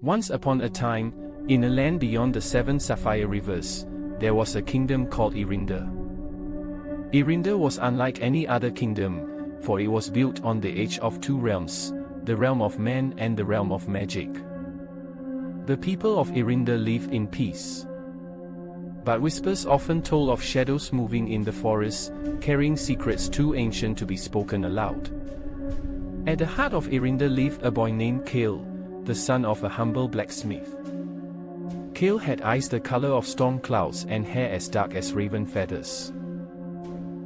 Once upon a time, in a land beyond the 7 sapphire rivers, there was a kingdom called Irinda. Irinda was unlike any other kingdom, for it was built on the edge of 2 realms, the realm of man and the realm of magic. The people of Irinda lived in peace. But whispers often told of shadows moving in the forest, carrying secrets too ancient to be spoken aloud. At the heart of Irinda lived a boy named Kale, the son of a humble blacksmith. Kale had eyes the color of storm clouds and hair as dark as raven feathers.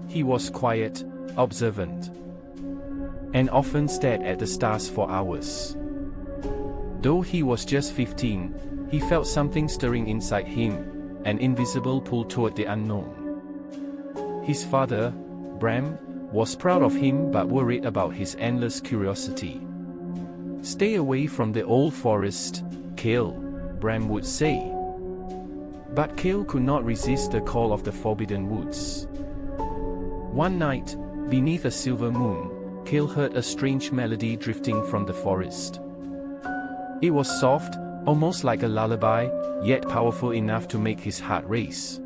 He was quiet, observant, and often stared at the stars for hours. Though he was just 15, he felt something stirring inside him, an invisible pull toward the unknown. His father, Bram, was proud of him but worried about his endless curiosity. "Stay away from the old forest, Kale," Bram would say. But Kale could not resist the call of the forbidden woods. One night, beneath a silver moon, Kale heard a strange melody drifting from the forest. It was soft, almost like a lullaby, yet powerful enough to make his heart race.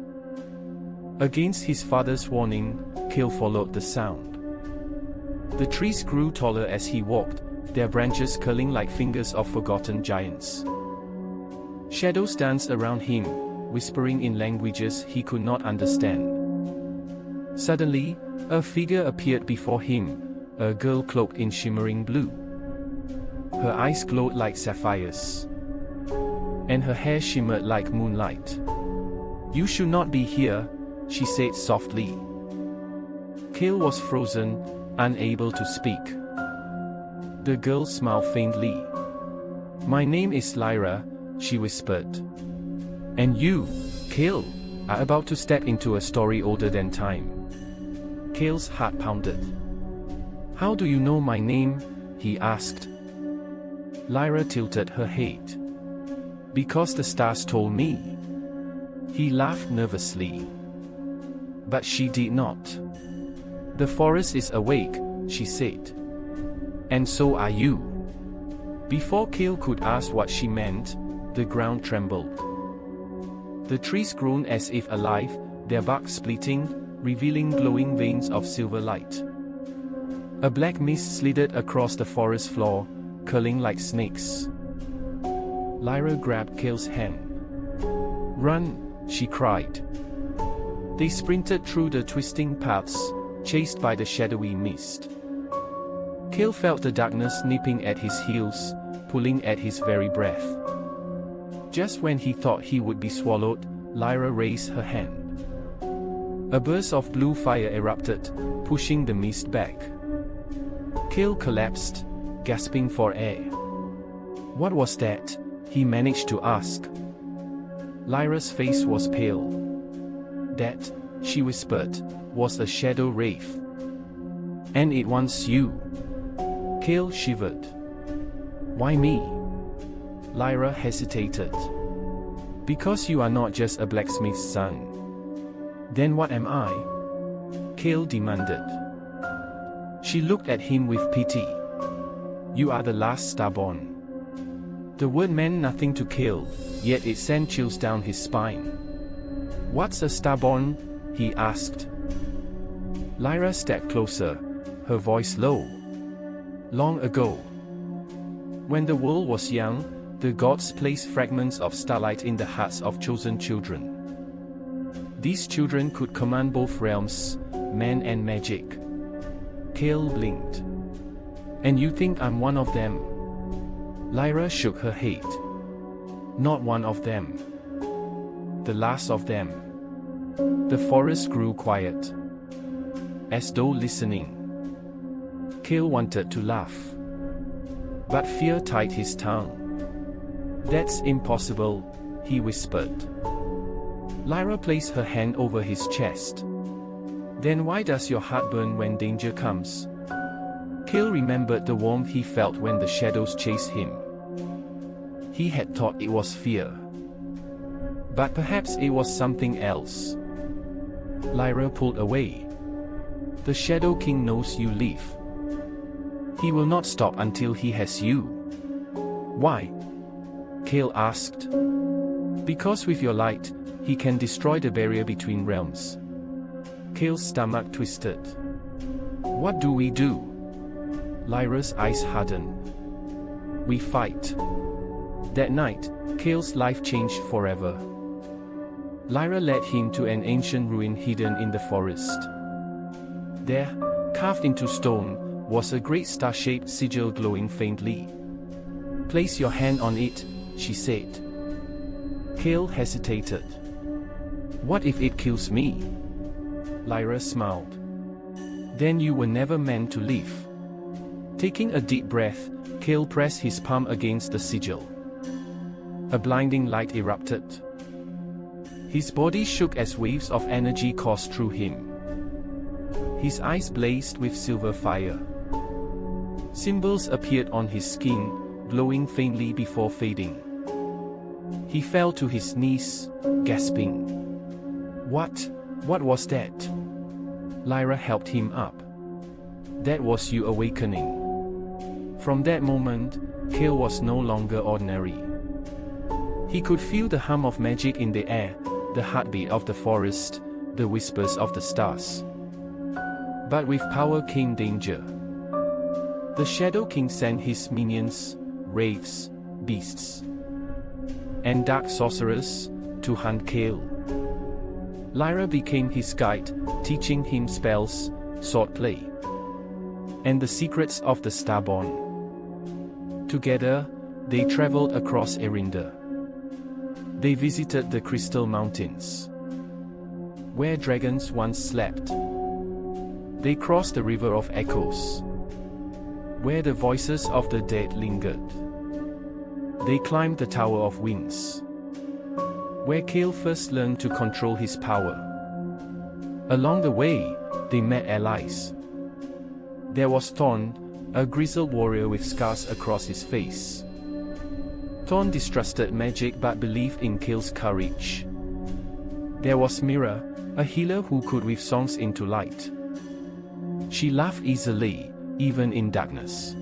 Against his father's warning, Kale followed the sound. The trees grew taller as he walked, their branches curling like fingers of forgotten giants. Shadows danced around him, whispering in languages he could not understand. Suddenly, a figure appeared before him, a girl cloaked in shimmering blue. Her eyes glowed like sapphires, and her hair shimmered like moonlight. "You should not be here," she said softly. Kale was frozen, unable to speak. The girl smiled faintly. "My name is Lyra," she whispered. "And you, Kale, are about to step into a story older than time." Kale's heart pounded. "How do you know my name?" he asked. Lyra tilted her head. "Because the stars told me." He laughed nervously. But she did not. "The forest is awake," she said. "And so are you." Before Kale could ask what she meant, the ground trembled. The trees groaned as if alive, their bark splitting, revealing glowing veins of silver light. A black mist slithered across the forest floor, curling like snakes. Lyra grabbed Kale's hand. "Run!" she cried. They sprinted through the twisting paths, chased by the shadowy mist. Kale felt the darkness nipping at his heels, pulling at his very breath. Just when he thought he would be swallowed, Lyra raised her hand. A burst of blue fire erupted, pushing the mist back. Kale collapsed, gasping for air. "What was that?" he managed to ask. Lyra's face was pale. "That," she whispered, "was a shadow wraith. And it wants you." Kale shivered. "Why me?" Lyra hesitated. "Because you are not just a blacksmith's son." "Then what am I?" Kale demanded. She looked at him with pity. "You are the last starborn." The word meant nothing to Kale, yet it sent chills down his spine. "What's a starborn?" he asked. Lyra stepped closer, her voice low. "Long ago, when the world was young, the gods placed fragments of starlight in the hearts of chosen children. These children could command both realms, man and magic." Kale blinked. "And you think I'm one of them?" Lyra shook her head. "Not one of them. The last of them." The forest grew quiet, as though listening. Kale wanted to laugh, but fear tied his tongue. "That's impossible," he whispered. Lyra placed her hand over his chest. "Then why does your heart burn when danger comes?" Kale remembered the warmth he felt when the shadows chased him. He had thought it was fear. But perhaps it was something else. Lyra pulled away. "The Shadow King knows you live. He will not stop until he has you." "Why?" Kale asked. Because with your light, he can destroy the barrier between realms. Kale's stomach twisted. What do we do? Lyra's eyes hardened. We fight. That night, Kale's life changed forever. Lyra led him to an ancient ruin hidden in the forest. There, carved into stone, was a great star-shaped sigil glowing faintly. Place your hand on it, she said. Kale hesitated. What if it kills me? Lyra smiled. Then you were never meant to live. Taking a deep breath, Kale pressed his palm against the sigil. A blinding light erupted. His body shook as waves of energy coursed through him. His eyes blazed with silver fire. Symbols appeared on his skin, glowing faintly before fading. He fell to his knees, gasping. What was that? Lyra helped him up. That was you awakening. From that moment, Kale was no longer ordinary. He could feel the hum of magic in the air, the heartbeat of the forest, the whispers of the stars. But with power came danger. The Shadow King sent his minions, wraiths, beasts, and dark sorcerers, to hunt Kale. Lyra became his guide, teaching him spells, swordplay, and the secrets of the Starborn. Together, they traveled across Erinda. They visited the Crystal Mountains, where dragons once slept. They crossed the River of Echoes, where the voices of the dead lingered. They climbed the Tower of Winds, where Kale first learned to control his power. Along the way, they met allies. There was Thorn, a grizzled warrior with scars across his face. Thorn distrusted magic but believed in Kale's courage. There was Mira, a healer who could weave songs into light. She laughed easily, even in darkness.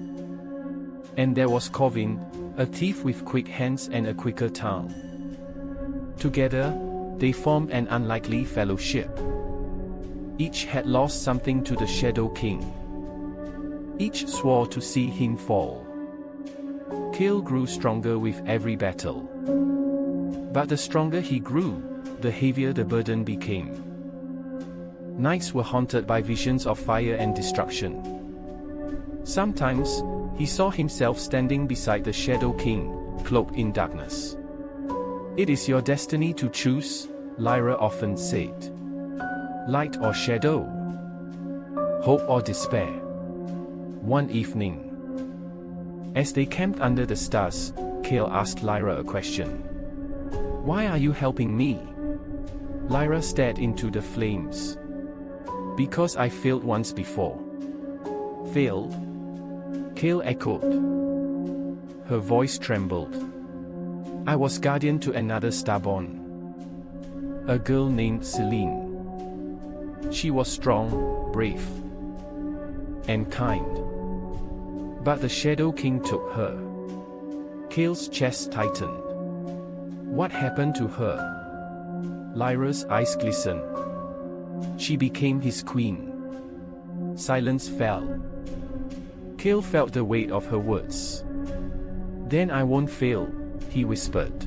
And there was Corvin, a thief with quick hands and a quicker tongue. Together, they formed an unlikely fellowship. Each had lost something to the Shadow King. Each swore to see him fall. Kale grew stronger with every battle. But the stronger he grew, the heavier the burden became. Nights were haunted by visions of fire and destruction. Sometimes, he saw himself standing beside the Shadow King, cloaked in darkness. It is your destiny to choose, Lyra often said. Light or shadow? Hope or despair? One evening, as they camped under the stars, Kale asked Lyra a question. Why are you helping me? Lyra stared into the flames. Because I failed once before. Failed? Kale echoed. Her voice trembled. I was guardian to another Starborn. A girl named Celine. She was strong, brave, and kind. But the Shadow King took her. Kale's chest tightened. What happened to her? Lyra's eyes glistened. She became his queen. Silence fell. Kale felt the weight of her words. Then I won't fail, he whispered.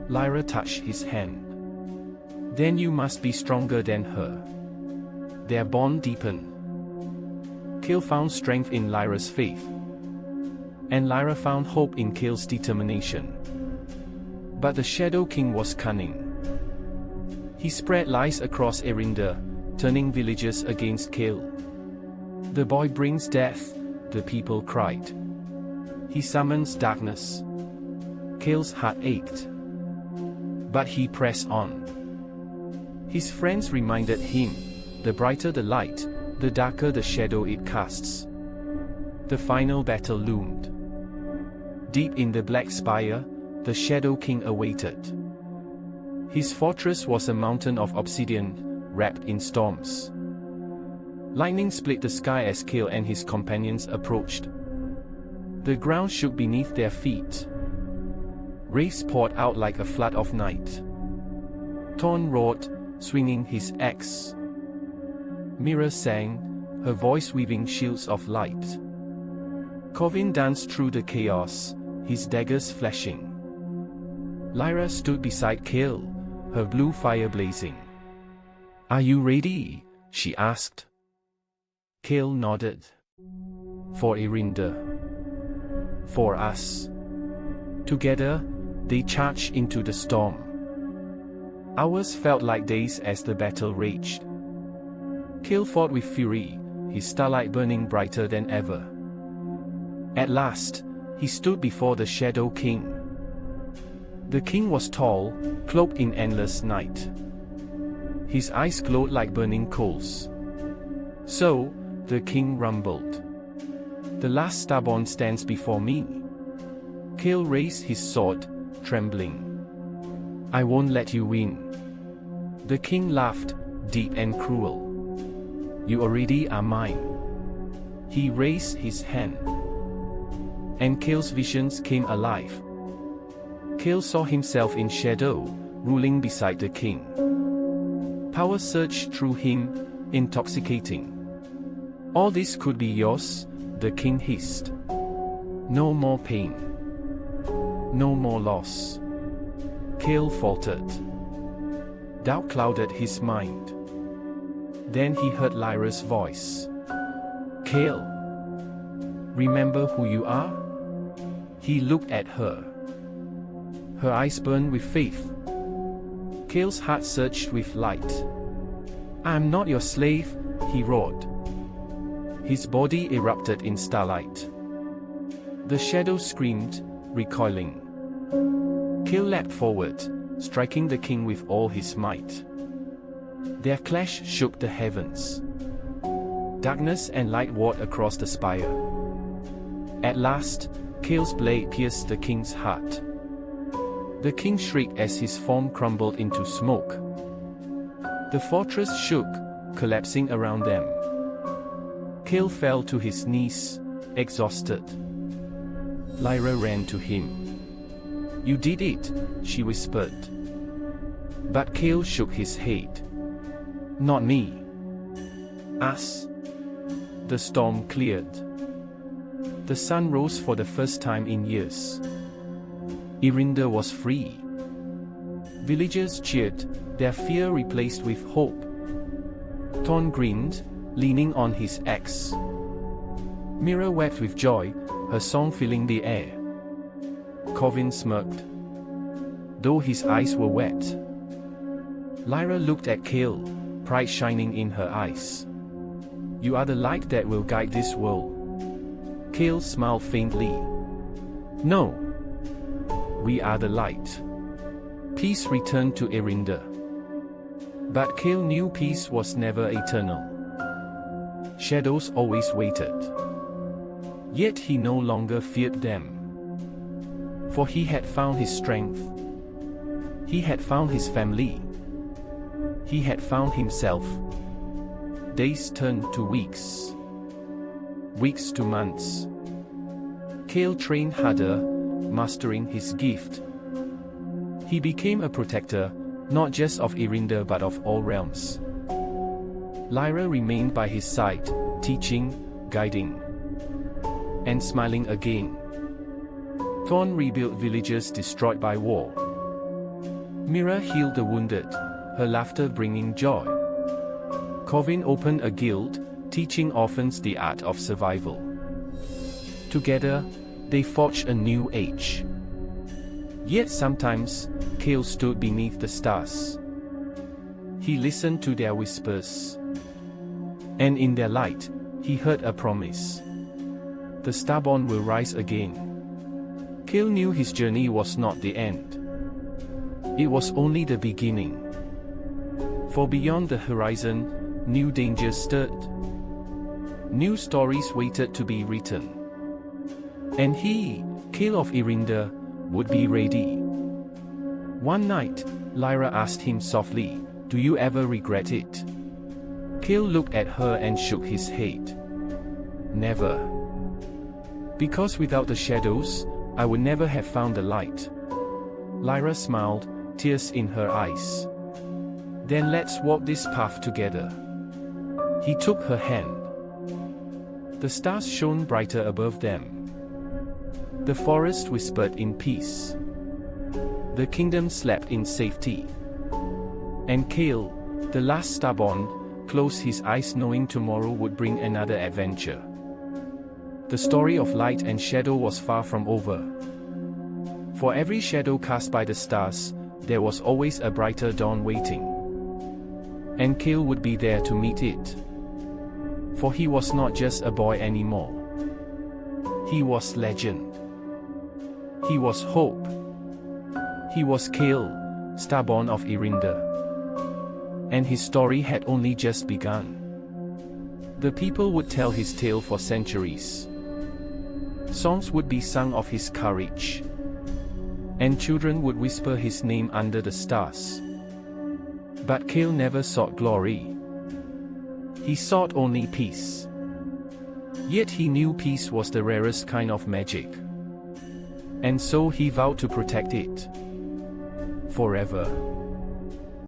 Lyra touched his hand. Then you must be stronger than her. Their bond deepened. Kale found strength in Lyra's faith. And Lyra found hope in Kale's determination. But the Shadow King was cunning. He spread lies across Erinda, turning villagers against Kale. The boy brings death, the people cried. He summons darkness. Kale's heart ached. But he pressed on. His friends reminded him, the brighter the light, the darker the shadow it casts. The final battle loomed. Deep in the Black Spire, the Shadow King awaited. His fortress was a mountain of obsidian, wrapped in storms. Lightning split the sky as Kale and his companions approached. The ground shook beneath their feet. Rays poured out like a flood of night. Thorn roared, swinging his axe. Mira sang, her voice weaving shields of light. Corvin danced through the chaos, his daggers flashing. Lyra stood beside Kale, her blue fire blazing. "Are you ready?" she asked. Kale nodded. "For Irinda. For us." Together, they charged into the storm. Hours felt like days as the battle raged. Kale fought with fury, his starlight burning brighter than ever. At last, he stood before the Shadow King. The king was tall, cloaked in endless night. His eyes glowed like burning coals. "So," the king rumbled, "the last stubborn stands before me." Kale raised his sword, trembling. "I won't let you win." The king laughed, deep and cruel. "You already are mine." He raised his hand. And Kale's visions came alive. Kale saw himself in shadow, ruling beside the king. Power surged through him, intoxicating. "All this could be yours," the king hissed. "No more pain. No more loss." Kale faltered. Doubt clouded his mind. Then he heard Lyra's voice. "Kale, remember who you are?" He looked at her. Her eyes burned with faith. Kale's heart surged with light. "I am not your slave," he roared. His body erupted in starlight. The shadow screamed, recoiling. Kale leapt forward, striking the king with all his might. Their clash shook the heavens. Darkness and light warred across the spire. At last, Kale's blade pierced the king's heart. The king shrieked as his form crumbled into smoke. The fortress shook, collapsing around them. Kale fell to his knees, exhausted. Lyra ran to him. "You did it," she whispered. But Kale shook his head. "Not me. Us." The storm cleared. The sun rose for the first time in years. Irinda was free. Villagers cheered, their fear replaced with hope. Thorn grinned, leaning on his axe. Mira wept with joy, her song filling the air. Corvin smirked, though his eyes were wet. Lyra looked at Kale, pride shining in her eyes. "You are the light that will guide this world." Kale smiled faintly. "No. We are the light." Peace returned to Irinda. But Kale knew peace was never eternal. Shadows always waited. Yet he no longer feared them. For he had found his strength. He had found his family. He had found himself. Days turned to weeks. Weeks to months. Kale trained harder, mastering his gift. He became a protector, not just of Irinda but of all realms. Lyra remained by his side, teaching, guiding, and smiling again. Thorn rebuilt villages destroyed by war. Mira healed the wounded, her laughter bringing joy. Corvin opened a guild, teaching orphans the art of survival. Together, they forged a new age. Yet sometimes, Kale stood beneath the stars. He listened to their whispers. And in their light, he heard a promise. The Starborn will rise again. Kale knew his journey was not the end. It was only the beginning. For beyond the horizon, new dangers stirred. New stories waited to be written. And he, Kale of Irinda, would be ready. One night, Lyra asked him softly, "Do you ever regret it?" Kale looked at her and shook his head. "Never. Because without the shadows, I would never have found the light." Lyra smiled, tears in her eyes. Then let's walk this path together. He took her hand. The stars shone brighter above them. The forest whispered in peace. The kingdom slept in safety. And Kale, the last starborn, closed his eyes knowing tomorrow would bring another adventure. The story of light and shadow was far from over. For every shadow cast by the stars, there was always a brighter dawn waiting. And Kale would be there to meet it. For he was not just a boy anymore. He was legend. He was hope. He was Kale, starborn of Irinda. And his story had only just begun. The people would tell his tale for centuries. Songs would be sung of his courage. And children would whisper his name under the stars. But Kale never sought glory. He sought only peace. Yet he knew peace was the rarest kind of magic. And so he vowed to protect it forever.